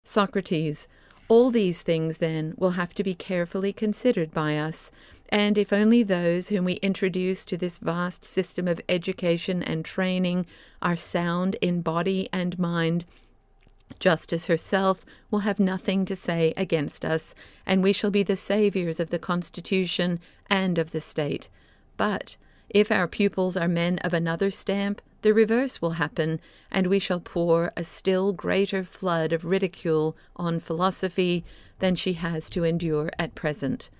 Socrates, all these things, then, will have to be carefully considered by us, and if only those whom we introduce to this vast system of education and training are sound in body and mind, Justice herself will have nothing to say against us, and we shall be the saviors of the Constitution and of the state. But if our pupils are men of another stamp, the reverse will happen, and we shall pour a still greater flood of ridicule on philosophy than she has to endure at present.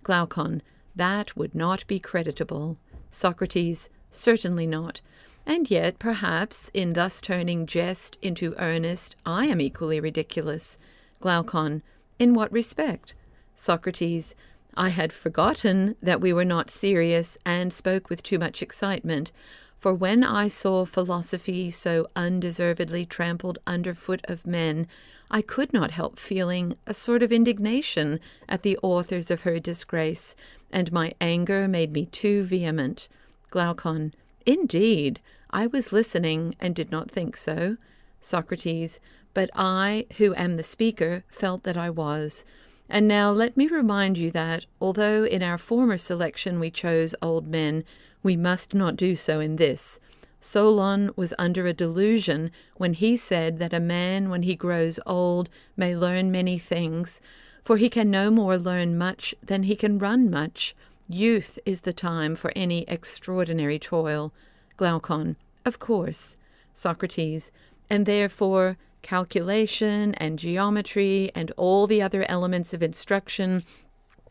Glaucon, that would not be creditable. Socrates, certainly not. And yet, perhaps, in thus turning jest into earnest, I am equally ridiculous. Glaucon, in what respect? Socrates, I had forgotten that we were not serious and spoke with too much excitement, for when I saw philosophy so undeservedly trampled underfoot of men, I could not help feeling a sort of indignation at the authors of her disgrace, and my anger made me too vehement. Glaucon, indeed, I was listening and did not think so. Socrates, but I, who am the speaker, felt that I was. And now let me remind you that, although in our former selection we chose old men, we must not do so in this. Solon was under a delusion when he said that a man, when he grows old, may learn many things, for he can no more learn much than he can run much. Youth is the time for any extraordinary toil. Glaucon, of course. Socrates, and therefore calculation and geometry and all the other elements of instruction,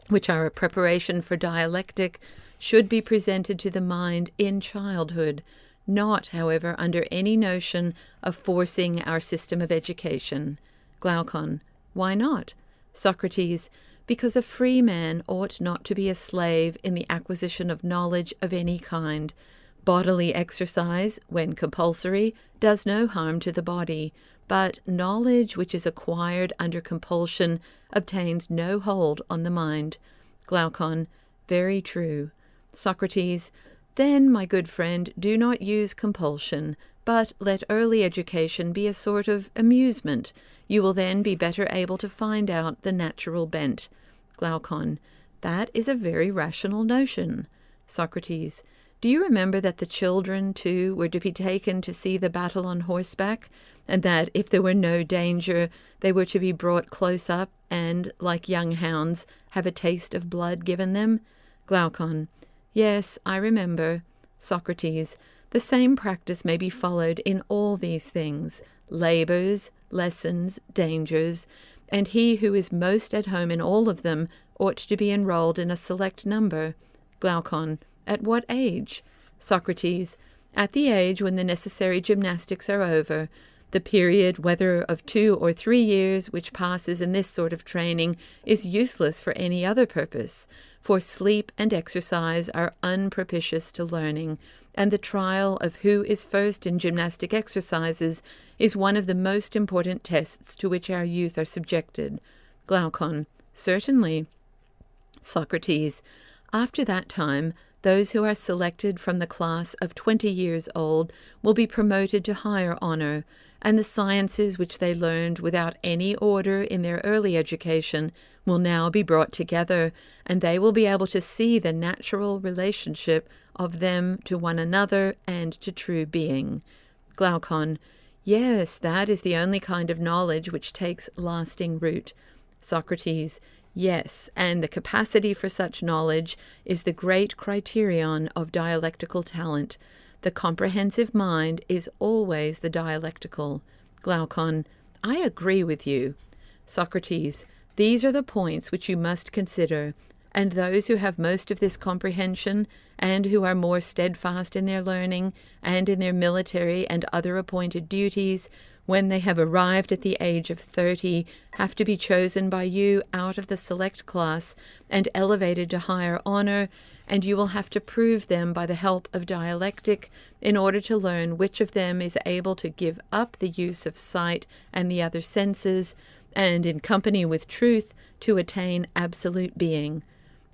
which are a preparation for dialectic, should be presented to the mind in childhood, not, however, under any notion of forcing our system of education. Glaucon, why not? Socrates, because a free man ought not to be a slave in the acquisition of knowledge of any kind. Bodily exercise, when compulsory, does no harm to the body, but knowledge which is acquired under compulsion obtains no hold on the mind. Glaucon, very true. Socrates, then, my good friend, do not use compulsion, but let early education be a sort of amusement. You will then be better able to find out the natural bent. Glaucon, that is a very rational notion. Socrates, do you remember that the children, too, were to be taken to see the battle on horseback, and that, if there were no danger, they were to be brought close up and, like young hounds, have a taste of blood given them? Glaucon, yes, I remember. Socrates, the same practice may be followed in all these things, labors, lessons, dangers, and he who is most at home in all of them ought to be enrolled in a select number. Glaucon, at what age? Socrates, at the age when the necessary gymnastics are over. The period, whether of 2 or 3 years, which passes in this sort of training, is useless for any other purpose, for sleep and exercise are unpropitious to learning, and the trial of who is first in gymnastic exercises is one of the most important tests to which our youth are subjected. Glaucon, certainly. Socrates, after that time, those who are selected from the class of 20 years old will be promoted to higher honor, and the sciences which they learned without any order in their early education will now be brought together, and they will be able to see the natural relationship of them to one another and to true being. Glaucon, yes, that is the only kind of knowledge which takes lasting root. Socrates, yes, and the capacity for such knowledge is the great criterion of dialectical talent. The comprehensive mind is always the dialectical. Glaucon, I agree with you. Socrates, these are the points which you must consider, and those who have most of this comprehension, and who are more steadfast in their learning, and in their military and other appointed duties, when they have arrived at the age of 30, have to be chosen by you out of the select class and elevated to higher honor, and you will have to prove them by the help of dialectic in order to learn which of them is able to give up the use of sight and the other senses, and in company with truth to attain absolute being.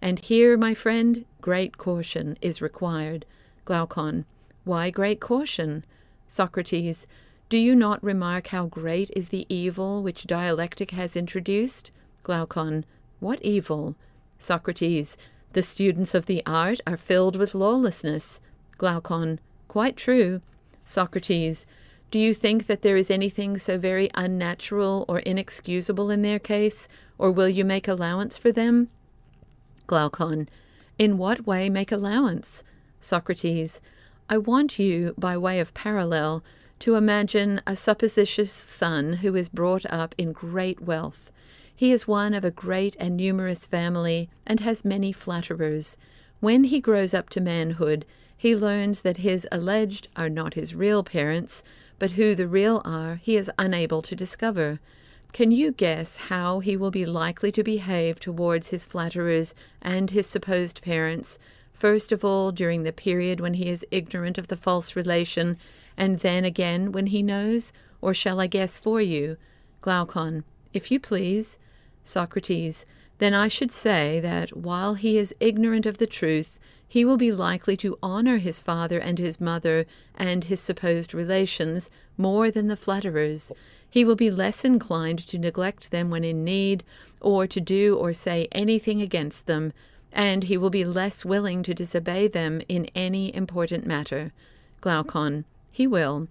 And here, my friend, great caution is required. Glaucon, why great caution? Socrates, Do you not remark how great is the evil which dialectic has introduced? Glaucon. What evil? Socrates. The students of the art are filled with lawlessness. Glaucon. Quite true. Socrates. Do you think that there is anything so very unnatural or inexcusable in their case, or will you make allowance for them? Glaucon. In what way make allowance? Socrates. I want you, by way of parallel, to imagine a supposititious son who is brought up in great wealth. He is one of a great and numerous family, and has many flatterers. When he grows up to manhood, he learns that his alleged are not his real parents, but who the real are he is unable to discover. Can you guess how he will be likely to behave towards his flatterers and his supposed parents, first of all during the period when he is ignorant of the false relation, and then again when he knows? Or shall I guess for you? Glaucon. If you please. Socrates. Then I should say that while he is ignorant of the truth, he will be likely to honor his father and his mother and his supposed relations more than the flatterers. He will be less inclined to neglect them when in need, or to do or say anything against them, and he will be less willing to disobey them in any important matter. Glaucon. He will.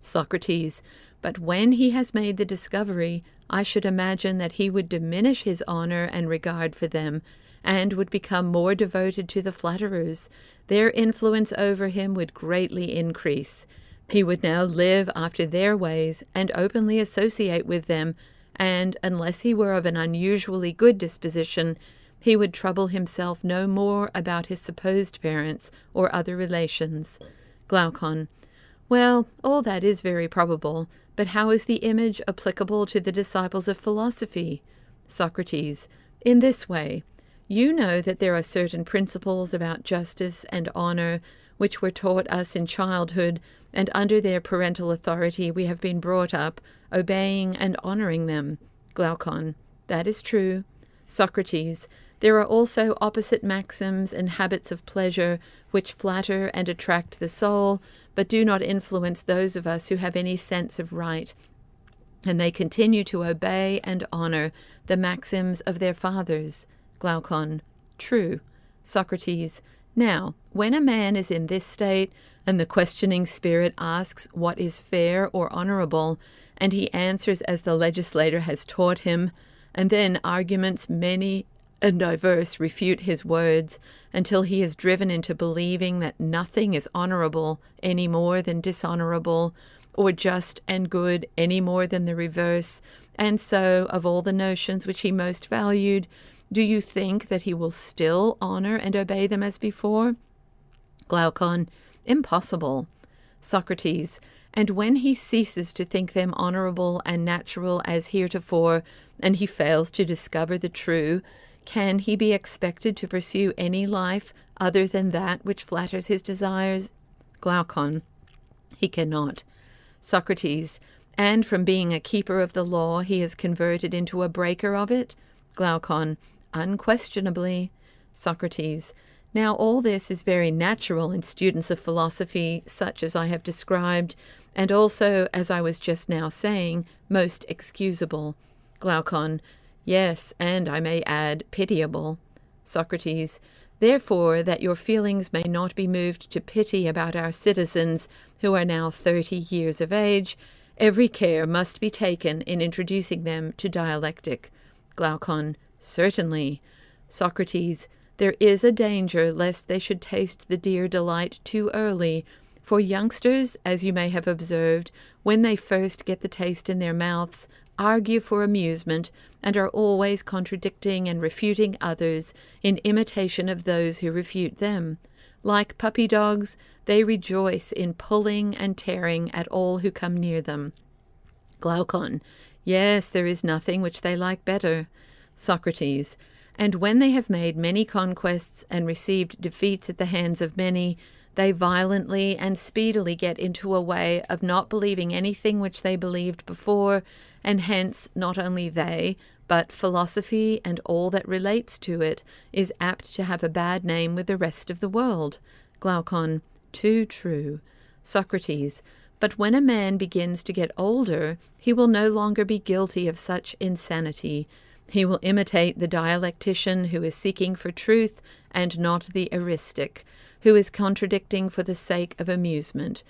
Socrates. But when he has made the discovery, I should imagine that he would diminish his honor and regard for them, and would become more devoted to the flatterers. Their influence over him would greatly increase. He would now live after their ways and openly associate with them, and, unless he were of an unusually good disposition, he would trouble himself no more about his supposed parents or other relations. Glaucon. Well, all that is very probable, but how is the image applicable to the disciples of philosophy? Socrates. In this way. You know that there are certain principles about justice and honor which were taught us in childhood, and under their parental authority we have been brought up, obeying and honoring them. Glaucon. That is true. Socrates. There are also opposite maxims and habits of pleasure which flatter and attract the soul, but do not influence those of us who have any sense of right, and they continue to obey and honor the maxims of their fathers. Glaucon. True. Socrates. Now, when a man is in this state, and the questioning spirit asks what is fair or honorable, and he answers as the legislator has taught him, and then arguments many and diverse refute his words, until he is driven into believing that nothing is honorable any more than dishonorable, or just and good any more than the reverse, and so, of all the notions which he most valued, do you think that he will still honor and obey them as before? Glaucon. Impossible. Socrates. And when he ceases to think them honorable and natural as heretofore, and he fails to discover the true, can he be expected to pursue any life other than that which flatters his desires? Glaucon. He cannot. Socrates. And from being a keeper of the law, he is converted into a breaker of it? Glaucon. Unquestionably. Socrates. Now all this is very natural in students of philosophy, such as I have described, and also, as I was just now saying, most excusable. Glaucon. Yes, and I may add, pitiable. Socrates. Therefore, that your feelings may not be moved to pity about our citizens, who are now 30 years of age, every care must be taken in introducing them to dialectic. Glaucon. Certainly. Socrates. There is a danger lest they should taste the dear delight too early, for youngsters, as you may have observed, when they first get the taste in their mouths, argue for amusement, and are always contradicting and refuting others in imitation of those who refute them. Like puppy dogs, they rejoice in pulling and tearing at all who come near them. Glaucon. Yes, there is nothing which they like better. Socrates. And when they have made many conquests and received defeats at the hands of many, they violently and speedily get into a way of not believing anything which they believed before, and hence not only they, but philosophy and all that relates to it is apt to have a bad name with the rest of the world. Glaucon. Too true. Socrates. But when a man begins to get older, he will no longer be guilty of such insanity. He will imitate the dialectician who is seeking for truth and not the eristic, who is contradicting for the sake of amusement.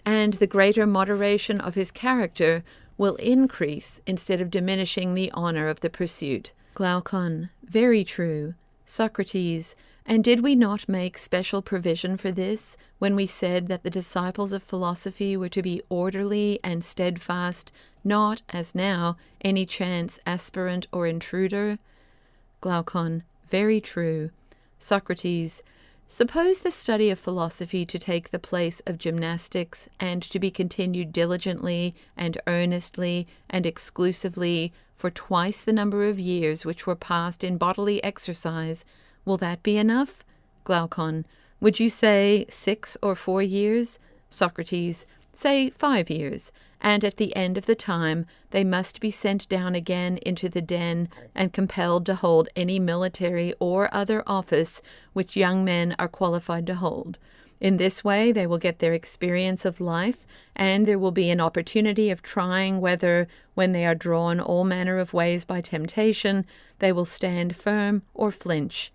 And the greater moderation of his character will increase instead of diminishing the honor of the pursuit. Glaucon, very true. Socrates, and did we not make special provision for this when we said that the disciples of philosophy were to be orderly and steadfast, not, as now, any chance aspirant or intruder? Glaucon, very true. Socrates, suppose the study of philosophy to take the place of gymnastics and to be continued diligently and earnestly and exclusively for twice the number of years which were passed in bodily exercise. Will that be enough? Glaucon, would you say 6 or 4 years? Socrates, say 5 years, and at the end of the time they must be sent down again into the den and compelled to hold any military or other office which young men are qualified to hold. In this way they will get their experience of life, and there will be an opportunity of trying whether, when they are drawn all manner of ways by temptation, they will stand firm or flinch.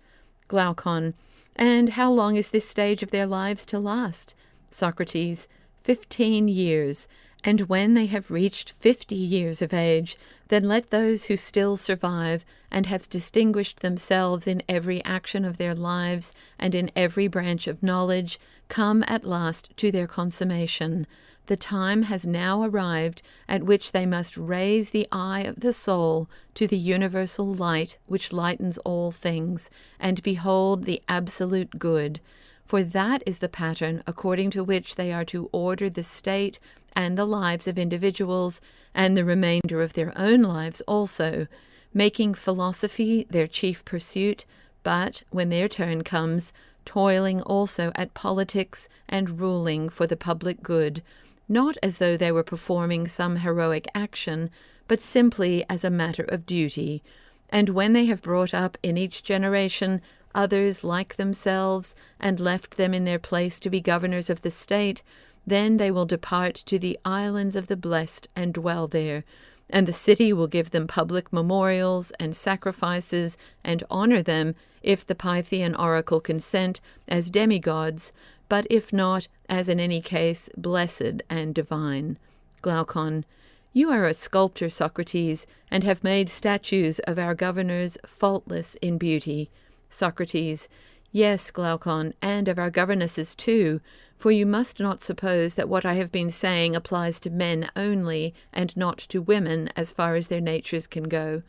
Glaucon, and how long is this stage of their lives to last? Socrates, 15 years, and when they have reached 50 years of age, then let those who still survive and have distinguished themselves in every action of their lives and in every branch of knowledge come at last to their consummation. The time has now arrived at which they must raise the eye of the soul to the universal light which lightens all things, and behold the absolute good. For that is the pattern according to which they are to order the state and the lives of individuals, and the remainder of their own lives also, making philosophy their chief pursuit, but, when their turn comes, toiling also at politics and ruling for the public good, not as though they were performing some heroic action, but simply as a matter of duty. And when they have brought up in each generation others like themselves, and left them in their place to be governors of the state, then they will depart to the islands of the blessed and dwell there, and the city will give them public memorials and sacrifices, and honor them, if the Pythian oracle consent, as demigods, but if not, as in any case, blessed and divine. Glaucon, you are a sculptor, Socrates, and have made statues of our governors faultless in beauty. Socrates, yes, Glaucon, and of our governesses too, for you must not suppose that what I have been saying applies to men only, and not to women as far as their natures can go.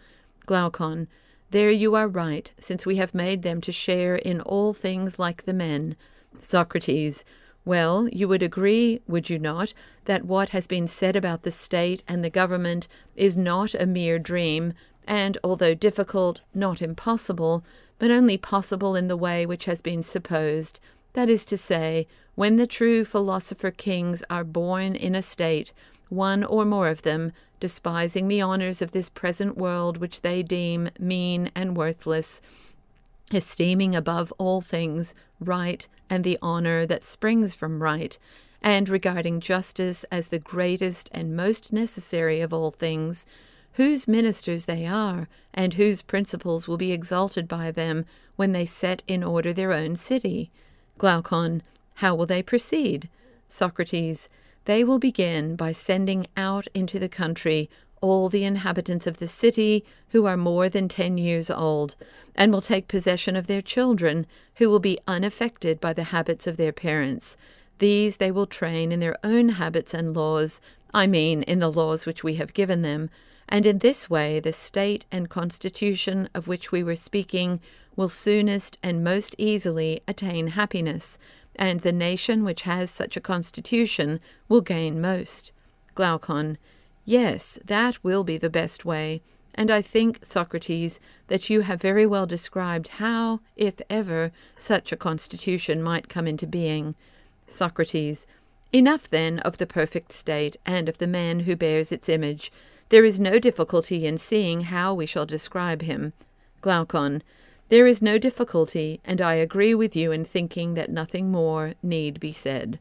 Glaucon, there you are right, since we have made them to share in all things like the men. Socrates, well, you would agree, would you not, that what has been said about the state and the government is not a mere dream, and, although difficult, not impossible, but only possible in the way which has been supposed, that is to say, when the true philosopher kings are born in a state, one or more of them, despising the honors of this present world which they deem mean and worthless, esteeming above all things right and the honor that springs from right, and regarding justice as the greatest and most necessary of all things, whose ministers they are, and whose principles will be exalted by them when they set in order their own city. Glaucon, how will they proceed? Socrates, they will begin by sending out into the country all the inhabitants of the city who are more than 10 years old, and will take possession of their children, who will be unaffected by the habits of their parents. These they will train in their own habits and laws, I mean in the laws which we have given them, and in this way the state and constitution of which we were speaking will soonest and most easily attain happiness, and the nation which has such a constitution will gain most. Glaucon, yes, that will be the best way, and I think, Socrates, that you have very well described how, if ever, such a constitution might come into being. Socrates, enough then of the perfect state and of the man who bears its image. There is no difficulty in seeing how we shall describe him. Glaucon, there is no difficulty, and I agree with you in thinking that nothing more need be said.